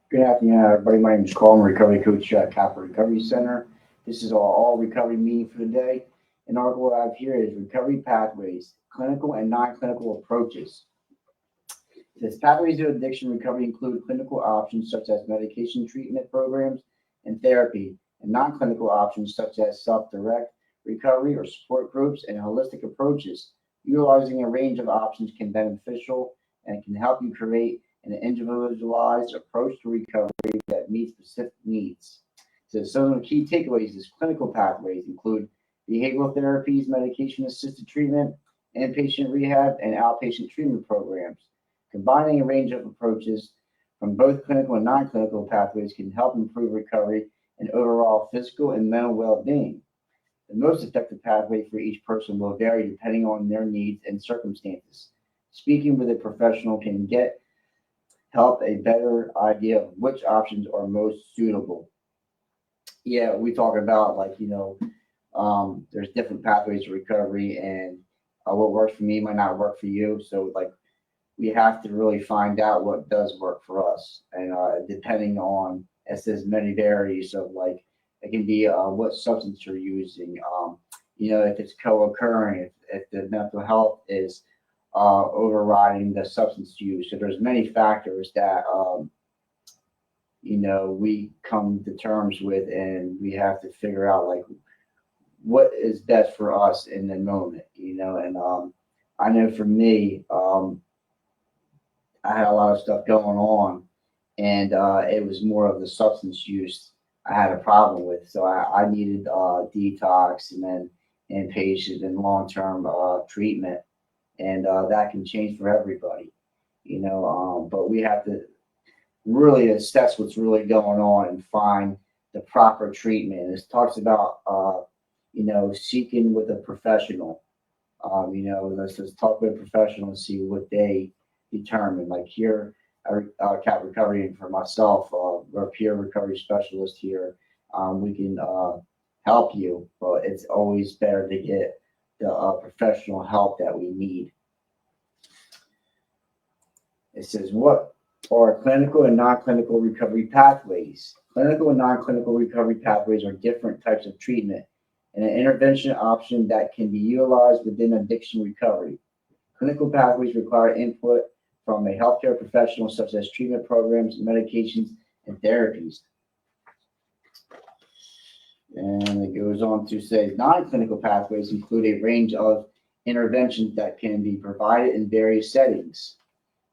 Good afternoon, everybody. My name is Carl. I'm a recovery coach at Capital Recovery Center. This is our all recovery meeting for the day. And our goal out here is recovery pathways, clinical and non-clinical approaches. Its pathways to addiction recovery include clinical options such as medication treatment programs and therapy, and non-clinical options such as self-direct recovery or support groups and holistic approaches. Utilizing a range of options can be beneficial and can help you create an individualized approach to recovery that meets specific needs. So some of the key takeaways is clinical pathways include behavioral therapies, medication assisted treatment, inpatient rehab, and outpatient treatment programs. Combining a range of approaches from both clinical and non-clinical pathways can help improve recovery and overall physical and mental well-being. The most effective pathway for each person will vary depending on their needs and circumstances. Speaking with a professional can get help a better idea of which options are most suitable. Yeah, we talk about there's different pathways to recovery, and what works for me might not work for you. So we have to really find out what does work for us, and depending on, it says many varies of it can be what substance you're using, if it's co-occurring, if the mental health is overriding the substance use. So there's many factors that we come to terms with, and we have to figure out what is best for us in the moment, and I know for me, I had a lot of stuff going on, and it was more of the substance use I had a problem with. So I needed detox and then inpatient and long term treatment, and that can change for everybody, but we have to really assess what's really going on and find the proper treatment. It talks about, seeking with a professional. Let's just talk with a professional and see what they determine. Like here, Cat Recovery, and for myself, we're a peer recovery specialist here. We can help you, but it's always better to get the professional help that we need. It says, what are clinical and non-clinical recovery pathways? Clinical and non-clinical recovery pathways are different types of treatment and an intervention option that can be utilized within addiction recovery. Clinical pathways require input from a healthcare professional, such as treatment programs, medications, and therapies. And it goes on to say non-clinical pathways include a range of interventions that can be provided in various settings.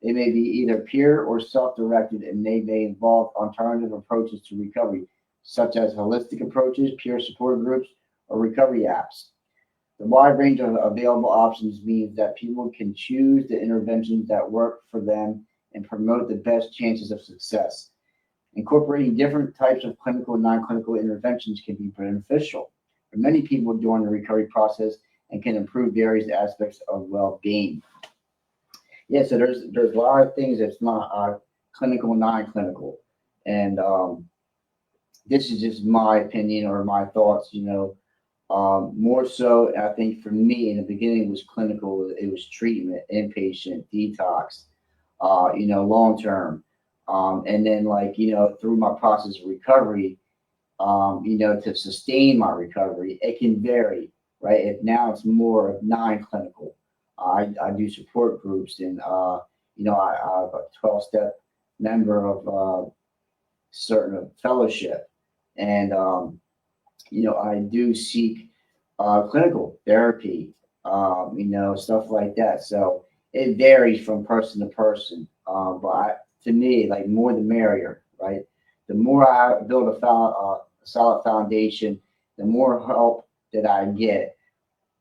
They may be either peer or self-directed, and they may involve alternative approaches to recovery, such as holistic approaches, peer support groups, or recovery apps. The wide range of available options means that people can choose the interventions that work for them and promote the best chances of success. Incorporating different types of clinical and non-clinical interventions can be beneficial for many people during the recovery process and can improve various aspects of well-being. Yeah, so there's a lot of things that's not clinical, non-clinical, and this is just my opinion or my thoughts. More so, I think for me in the beginning was clinical. It was treatment, inpatient, detox, long term, and then through my process of recovery, to sustain my recovery, it can vary, right? If now it's more of non-clinical. I do support groups, and I'm a 12-step member of certain fellowship, and I do seek clinical therapy, stuff like that. So it varies from person to person, to me, more the merrier, right? The more I build a solid foundation, the more help that I get,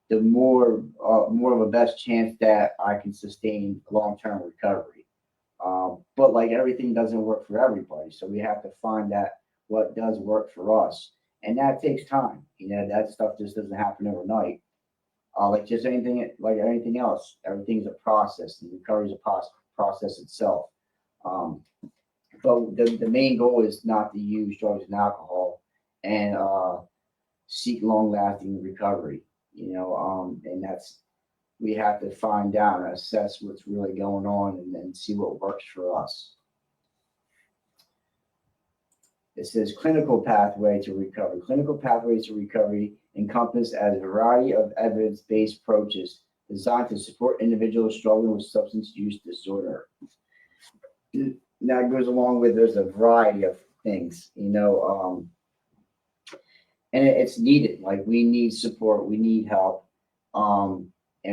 the more of a best chance that I can sustain long-term recovery. But everything doesn't work for everybody, so we have to find that what does work for us, and that takes time. That stuff just doesn't happen overnight. Just anything else, everything's a process, and recovery is a process itself. Um, but the main goal is not to use drugs and alcohol, and seek long-lasting recovery. And that's, we have to find out and assess what's really going on, and then see what works for us. It says clinical pathway to recovery. Clinical pathways to recovery encompass a variety of evidence-based approaches designed to support individuals struggling with substance use disorder. That goes along with there's a variety of things, and it's needed. Like we need support, we need help, and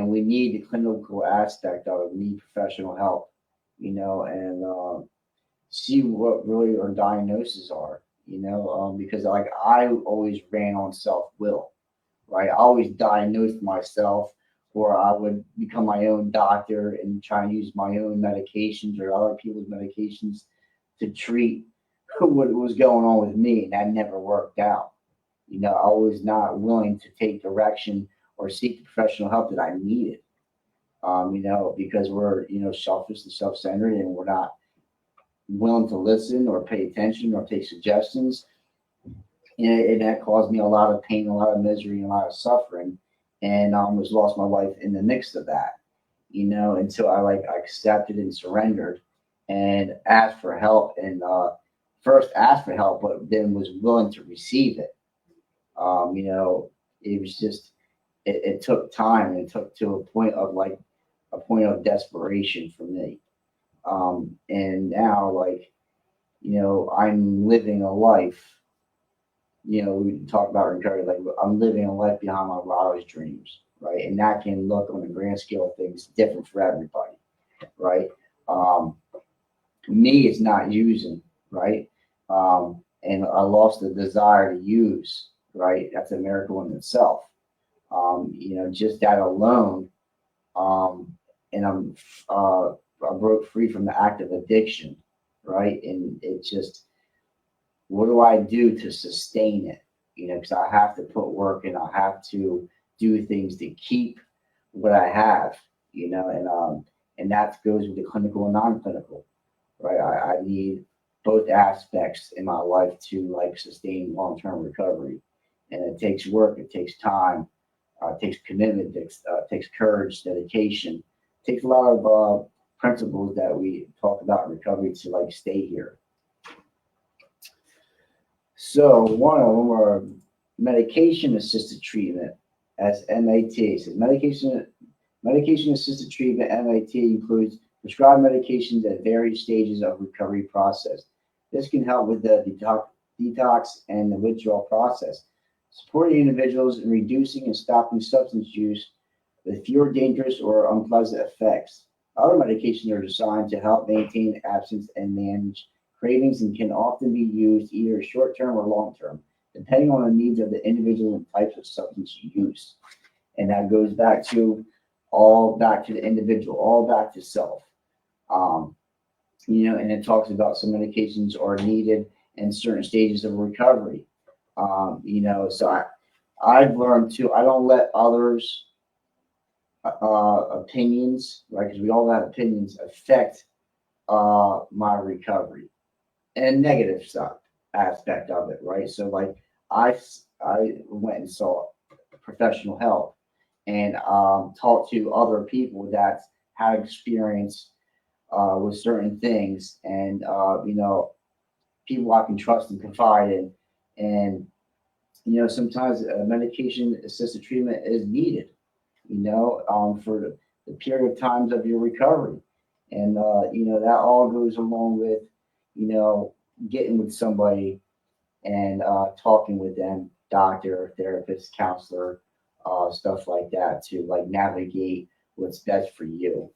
we need the clinical aspect of it. We need professional help, and see what really our diagnoses are, because like I always ran on self will, right? I always diagnosed myself, or I would become my own doctor and try and use my own medications or other people's medications to treat what was going on with me, and that never worked out. I was not willing to take direction or seek the professional help that I needed. Because we're selfish and self-centered, and we're not willing to listen or pay attention or take suggestions. And that caused me a lot of pain, a lot of misery, and a lot of suffering. And I almost lost my life in the midst of that, until I accepted and surrendered and asked for help. And first asked for help, but then was willing to receive it. It was just, it took time, and it took to a point of desperation for me. And now, I'm living a life, we talk about recovery, like I'm living a life behind my wildest dreams, right? And that can look on the grand scale of things different for everybody, right? Me, it's not using, right? And I lost the desire to use, right? That's a miracle in itself. Just that alone, and I broke free from the act of addiction, right? And it just, what do I do to sustain it? Because I have to put work in, I have to do things to keep what I have, and that goes with the clinical and non-clinical, right? I need both aspects in my life to sustain long-term recovery, and it takes work, it takes time, it takes commitment, it takes courage, dedication, it takes a lot of principles that we talk about in recovery to stay here. So one of them are medication assisted treatment, as MAT. It says medication assisted treatment, MAT, includes prescribed medications at various stages of recovery process. This can help with the detox and the withdrawal process, supporting individuals in reducing and stopping substance use with fewer dangerous or unpleasant effects. Other medications are designed to help maintain abstinence and manage cravings, and can often be used either short term or long term, depending on the needs of the individual and types of substance use. And that goes back to the individual, all back to self. And it talks about some medications are needed in certain stages of recovery. So I've learned too, I don't let others' opinions, right? Because we all have opinions, affect my recovery and negative stuff aspect of it, right? So I went and saw professional help and talked to other people that had experience with certain things, and people I can trust and confide in, and sometimes medication assisted treatment is needed, for the period of times of your recovery, and that all goes along with getting with somebody and talking with them, doctor, therapist, counselor, stuff like that, to navigate what's best for you.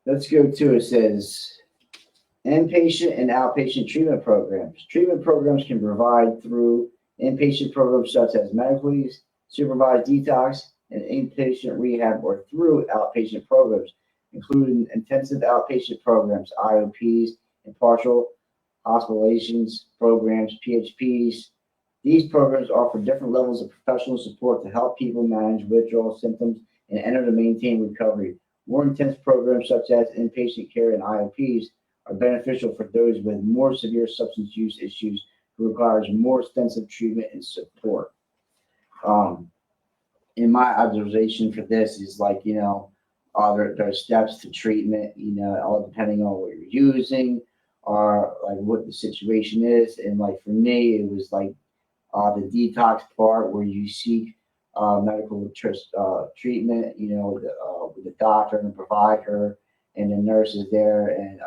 Let's go to, it says inpatient and outpatient treatment programs. Treatment programs can provide through inpatient programs such as medically supervised detox and inpatient rehab, or through outpatient programs, including intensive outpatient programs, IOPs, and partial hospitalizations programs, PHPs. These programs offer different levels of professional support to help people manage withdrawal symptoms and enter to maintain recovery. More intense programs such as inpatient care and IOPs are beneficial for those with more severe substance use issues who requires more extensive treatment and support. In my observation for this is there are steps to treatment, all depending on what you're using, are like what the situation is. And like for me, it was like the detox part where you seek medical treatment, with the doctor and the provider and the nurses there. And,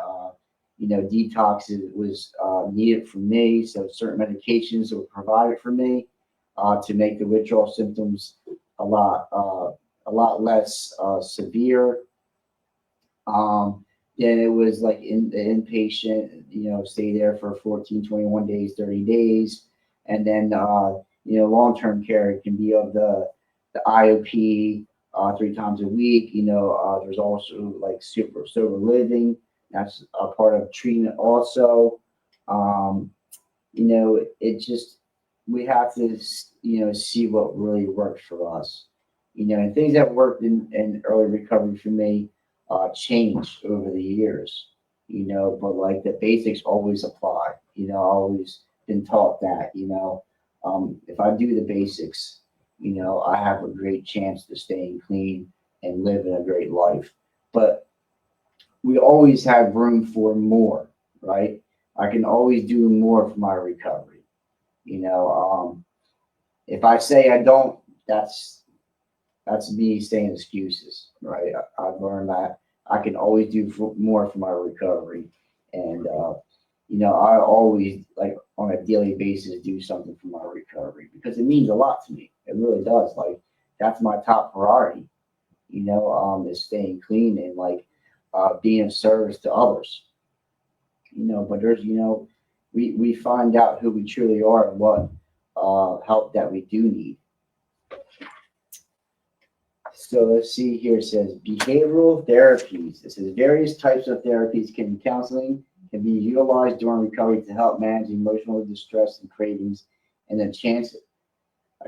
detox was needed for me. So certain medications were provided for me to make the withdrawal symptoms a lot, uh, a lot less severe. Then it was like in the inpatient, stay there for 14, 21 days, 30 days. And then, long-term care can be of the IOP 3 times a week. There's also like super sober living. That's a part of treatment also. Um, it just, we have to, see what really works for us. And things that worked in early recovery for me changed over the years, but like the basics always apply. I always been taught that, if I do the basics, I have a great chance to staying clean and living a great life. But we always have room for more, right? I can always do more for my recovery. If I say I don't, that's me saying excuses, right? I've learned that I can always do more for my recovery, and I always like on a daily basis do something for my recovery because it means a lot to me. It really does. Like that's my top priority. Is staying clean and like being of service to others. But there's we find out who we truly are and what help that we do need. So let's see here. It says behavioral therapies. It says various types of therapies can counseling can be utilized during recovery to help manage emotional distress and cravings and the chance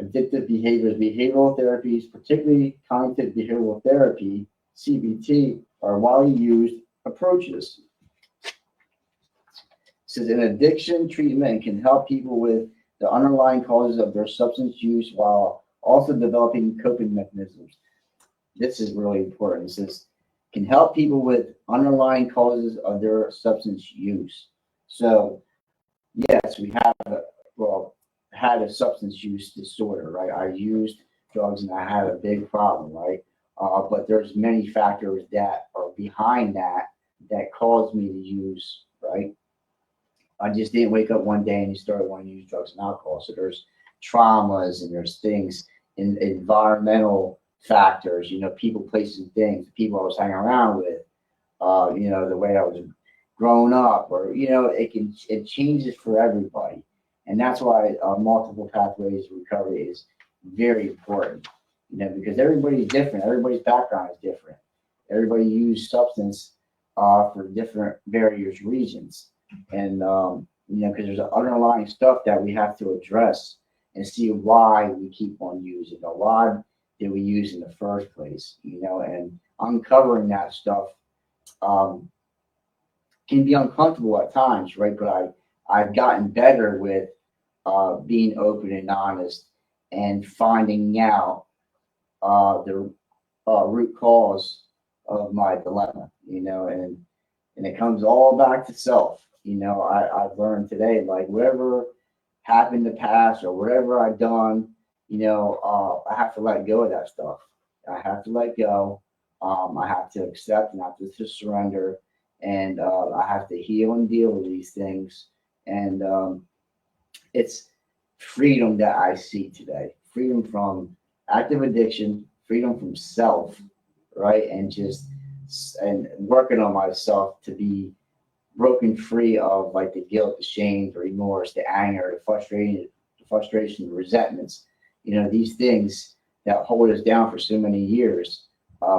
addictive behaviors. Behavioral therapies, particularly cognitive behavioral therapy (CBT), are widely used approaches. It says an addiction treatment can help people with the underlying causes of their substance use while also developing coping mechanisms. This is really important. It says can help people with underlying causes of their substance use. So yes, we have had a substance use disorder, right? I used drugs and I had a big problem, right? But there's many factors that are behind that caused me to use, right? I just didn't wake up one day and you started wanting to use drugs and alcohol. So there's traumas and there's things in environmental factors, people, places, and things, the people I was hanging around with, the way I was growing up, or it changes for everybody, and that's why multiple pathways of recovery is very important. Because everybody's different, everybody's background is different, everybody uses substance for different various reasons, and because there's underlying stuff that we have to address and see why we keep on using, or why did we use in the first place, and uncovering that stuff um, can be uncomfortable at times, right? But I've gotten better with being open and honest and finding out the root cause of my dilemma, and it comes all back to self. I've learned today, like whatever happened in the past or whatever I've done, I have to let go of that stuff. I have to let go. I have to accept and I have to surrender, and I have to heal and deal with these things. And it's freedom that I see today. Freedom from active addiction, freedom from self, right? And working on myself to be broken free of like the guilt, the shame, the remorse, the anger, the frustration, the resentments. These things that hold us down for so many years.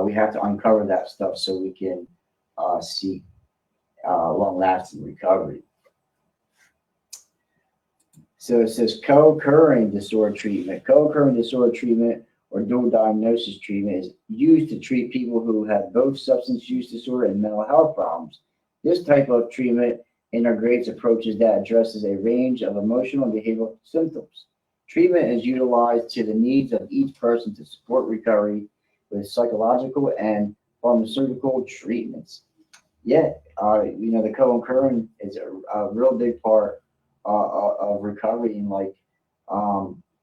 We have to uncover that stuff so we can seek long-lasting recovery. So it says co-occurring disorder treatment. Co-occurring disorder treatment or dual diagnosis treatment is used to treat people who have both substance use disorder and mental health problems. This type of treatment integrates approaches that addresses a range of emotional and behavioral symptoms. Treatment is utilized to the needs of each person to support recovery with psychological and pharmaceutical treatments. Yeah, the co-occurring is a real big part of recovery, and like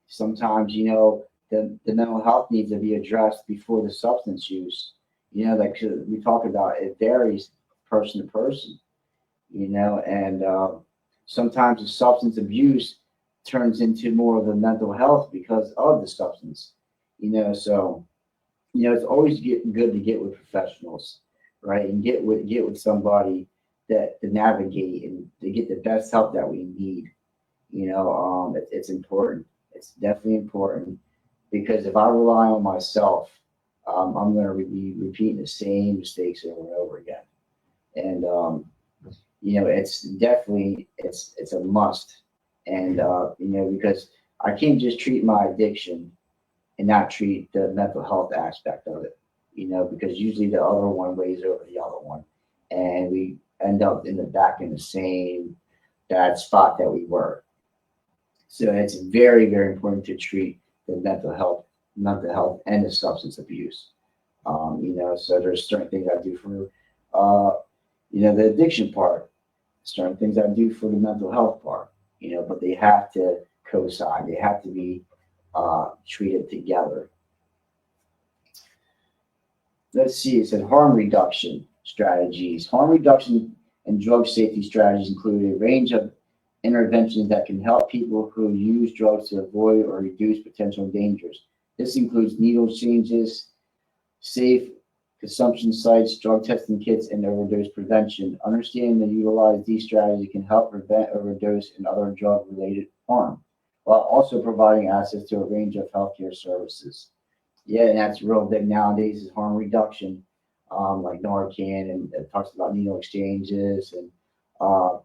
sometimes the mental health needs to be addressed before the substance use. Like we talk about, it varies person to person. And sometimes the substance abuse turns into more of a mental health because of the substance. So it's always good to get with professionals, right? And get with somebody that to navigate and to get the best help that we need. It's important. It's definitely important because if I rely on myself, I'm going to be repeating the same mistakes over and over again. And it's definitely it's a must. And because I can't just treat my addiction and not treat the mental health aspect of it, because usually the other one weighs over the other one, and we end up in the back in the same bad spot that we were. So it's very, very important to treat the mental health, and the substance abuse. So there's certain things I do for, the addiction part, certain things I do for the mental health part, but they have to coincide. They have to be treated together. Let's see, it said harm reduction strategies. Harm reduction and drug safety strategies include a range of interventions that can help people who use drugs to avoid or reduce potential dangers. This includes needle changes, safe consumption sites, drug testing kits, and overdose prevention. Understanding and utilize these strategies can help prevent overdose and other drug-related harm, while also providing access to a range of healthcare services. Yeah, and that's real big nowadays is harm reduction, like Narcan, and it talks about needle exchanges, and uh,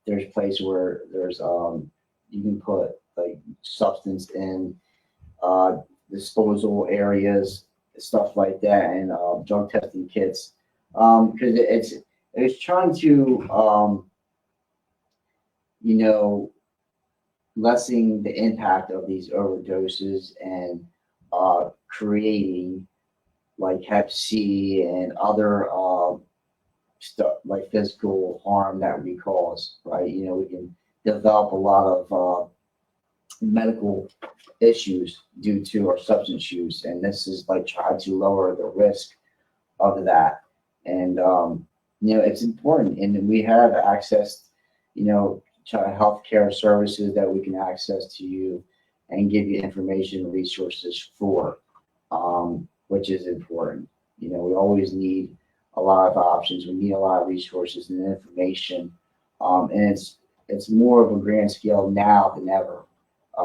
there's places where there's you can put like substance in uh, disposal areas, stuff like that, and drug testing kits, because it's trying to you know lessen the impact of these overdoses and creating like Hep C and other stuff like physical harm that we cause, right? We can develop a lot of medical issues due to our substance use, and this is like try to lower the risk of that. And it's important, and we have access, to healthcare services that we can access to you and give you information and resources for, which is important. We always need a lot of options. We need a lot of resources and information, and it's more of a grand scale now than ever.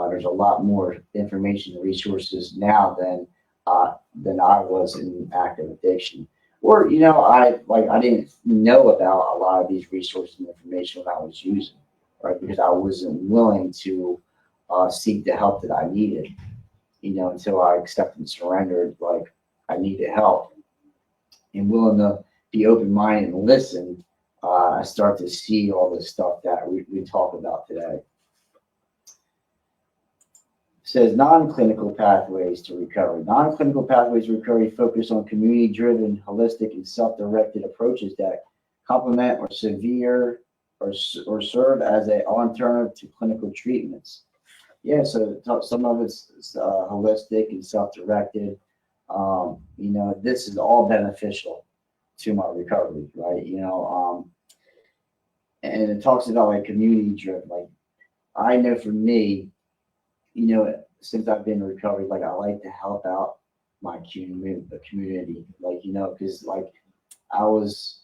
There's a lot more information and resources now than I was in active addiction. Or I didn't know about a lot of these resources and information when I was using, right? Because I wasn't willing to seek the help that I needed, until I accepted and surrendered, like I needed help and willing to be open minded and listen. I start to see all this stuff that we talk about today. Says non-clinical pathways to recovery. Non-clinical pathways to recovery focus on community-driven, holistic, and self-directed approaches that complement or severe or serve as an alternative to clinical treatments. Yeah, so some of it's holistic and self-directed. This is all beneficial to my recovery, right? And it talks about like community-driven. Like I know for me, since I've been in recovery, like I like to help out my community, the community, like because like I was,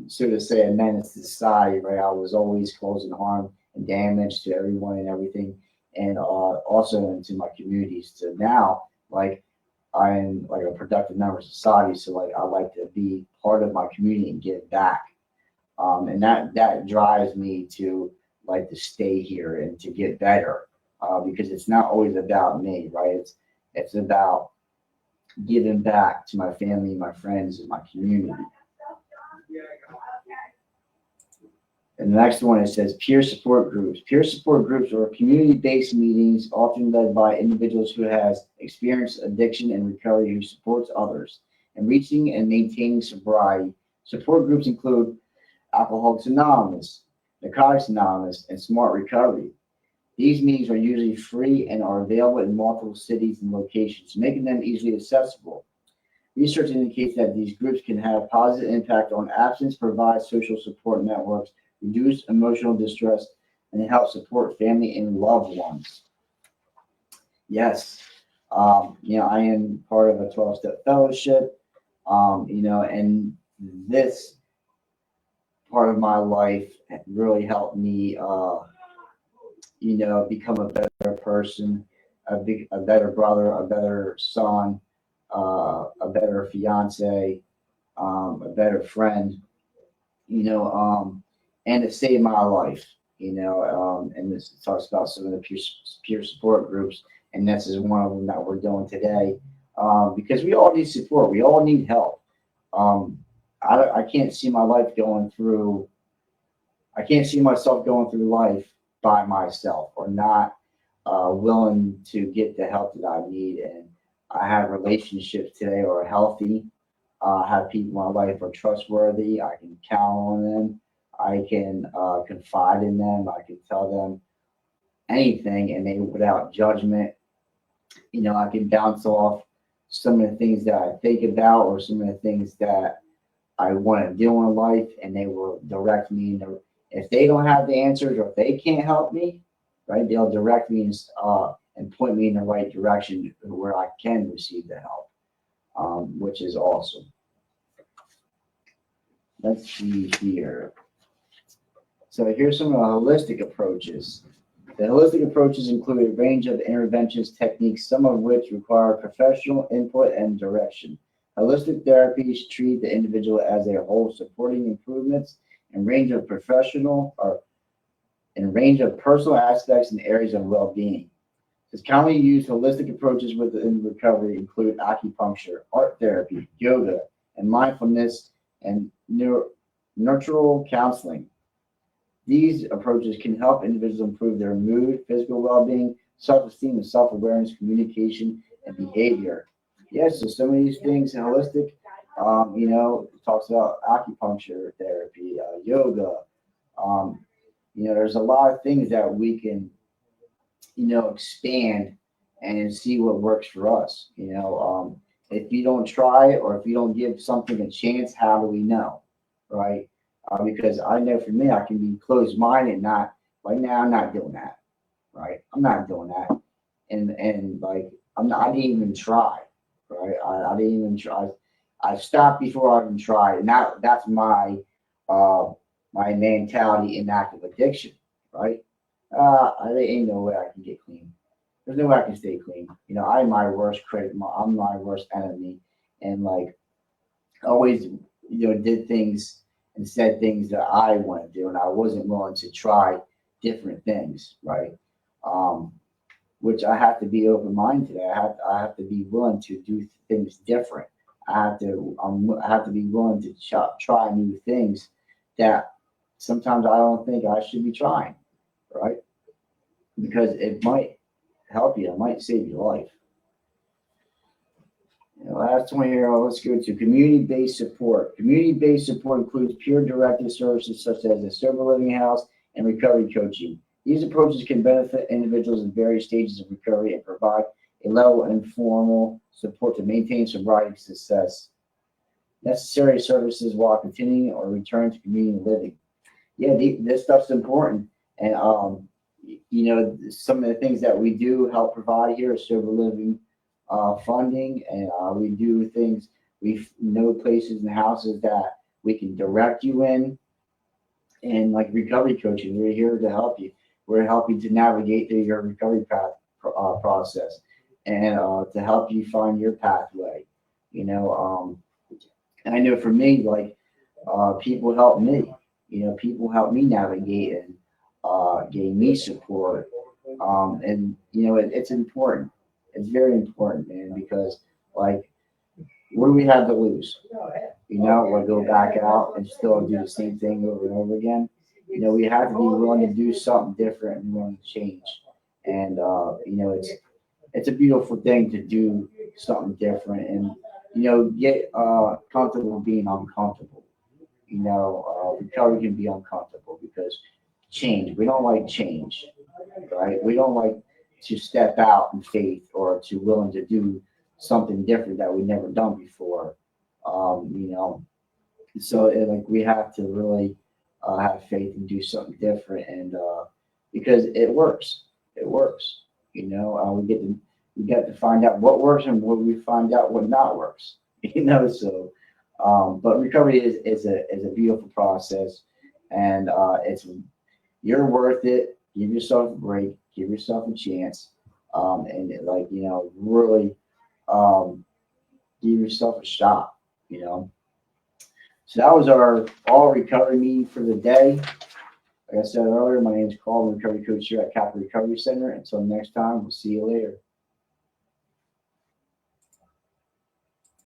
so to say, a menace to society, right? I was always causing harm and damage to everyone and everything, and also into my communities. So now, like I'm like a productive member of society, so like I like to be part of my community and give back, and that drives me to like to stay here and to get better, because it's not always about me, right? It's about giving back to my family, my friends, and my community. And the next one, it says peer support groups. Peer support groups are community-based meetings, often led by individuals who has experienced addiction and recovery who supports others in reaching and maintaining sobriety. Support groups include Alcoholics Anonymous, Narcotics Anonymous, and Smart Recovery. These meetings are usually free and are available in multiple cities and locations, making them easily accessible. Research indicates that these groups can have a positive impact on abstinence, provide social support networks, reduce emotional distress, and help support family and loved ones. Yes, I am part of a 12-step fellowship, and this part of my life really helped me, become a better person, a better brother, a better son, a better fiance, a better friend, and it saved my life, and this talks about some of the peer support groups, and this is one of them that we're doing today, because we all need support, we all need help. I can't see my life going through, I can't see myself going through life by myself or not willing to get the help that I need. And I have relationships today that are healthy. I have people in my life who are trustworthy. I can count on them. I can confide in them. I can tell them anything, and they without judgment. I can bounce off some of the things that I think about or some of the things that I want to do in life, and they will direct me. If they don't have the answers or if they can't help me, right, they'll direct me and point me in the right direction where I can receive the help, which is awesome. Let's see here. So here's some of the holistic approaches. The holistic approaches include a range of interventions techniques, some of which require professional input and direction. Holistic therapies treat the individual as a whole, supporting improvements and range of personal aspects and areas of well-being. Its commonly used holistic approaches within recovery include acupuncture, art therapy, yoga, and mindfulness and nurtural counseling. These approaches can help individuals improve their mood, physical well-being, self-esteem, and self-awareness, communication, and behavior. Yes, so some of these things in holistic, talks about acupuncture therapy, yoga. There's a lot of things that we can, expand and see what works for us. If you don't try or if you don't give something a chance, how do we know, right? Because I know for me, I can be closed-minded, not right now. I'm not doing that, right? I'm not doing that, and like I'm not. I didn't even try, right? I didn't even try. I stopped before I even tried, and that's my my mentality in active addiction, right? There ain't no way I can get clean. There's no way I can stay clean. I'm my worst critic. I'm my worst enemy, and like always, did things and said things that I want to do, and I wasn't willing to try different things, right? Which I have to be open-minded. I have to be willing to do things different. I have to be willing to try new things that sometimes I don't think I should be trying, right? Because it might help you, it might save your life. Last one here, let's go to community-based support. Community-based support includes peer-directed services such as a sober living house and recovery coaching. These approaches can benefit individuals in various stages of recovery and provide a level of informal support to maintain sobriety success. Necessary services while continuing or return to community living. Yeah, this stuff's important. And, some of the things that we do help provide here is sober living funding, and we do things. We know places and houses that we can direct you in, and like recovery coaching, we're here to help you. We're helping to navigate through your recovery path process, and to help you find your pathway. And I know for me, like people help me. People help me navigate and gave me support. And it's important. It's very important, man, because like, what do we have to lose? Or go back out and still do the same thing over and over again. We have to be willing to do something different and willing to change. And it's a beautiful thing to do something different and get comfortable being uncomfortable. recovery can be uncomfortable because change, we don't like change, right? We don't like to step out in faith or to willing to do something different that we've never done before. You know, so like we have to really have faith and do something different, and because it works. We get to find out what works and what we find out what not works. So but recovery is a beautiful process, and it's you're worth it. Give yourself a break. Give yourself a chance, and like really give yourself a shot. You know. So that was our all recovery meeting for the day. Like I said earlier, my name is Carl, I'm a recovery coach here at Capital Recovery Center. Until next time, we'll see you later.